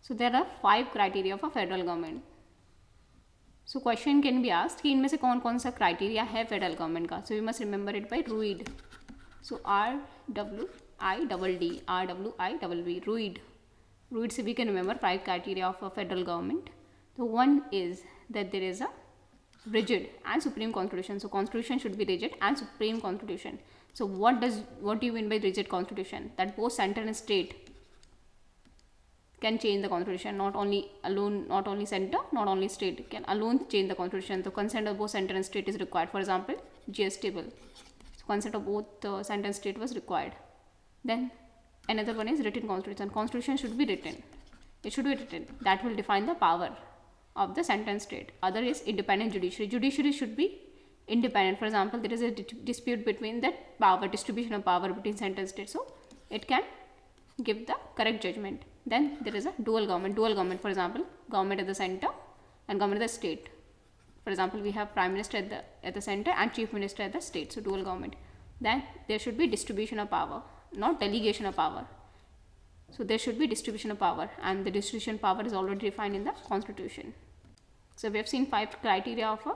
So there are 5 criteria of a federal government. So question can be asked कि इनमें से कौन कौन सा criteria है federal government का. So you must remember it by Rwidd. So RWIDD, Rwidd. Rwidd se we can remember 5 criteria of a federal government. So one is that there is a rigid and supreme constitution. So constitution should be rigid and supreme constitution. So what do you mean by rigid constitution? That both center and state can change the constitution, not only center, not only state can alone change the constitution. So consent of both center and state is required. For example, GST bill. So consent of both center and state was required. Then another one is written constitution. Constitution should be written. It should be written. That will define the power of the center and state. Other is independent judiciary. Judiciary should be independent. For example, there is a dispute between that power, distribution of power between center and state. So it can give the correct judgment. Then there is a dual government. Dual government, for example, government at the center and government at the state. For example, we have prime minister at the center and chief minister at the state. So dual government. Then there should be distribution of power, not delegation of power. So there should be distribution of power, and the distribution power is already defined in the constitution. So we have seen 5 criteria of a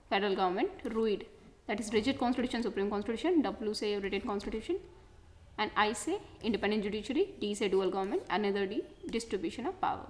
federal government. Rwidd, that is rigid constitution, supreme constitution. W say written constitution, and I say independent judiciary. D say dual government, another D distribution of power.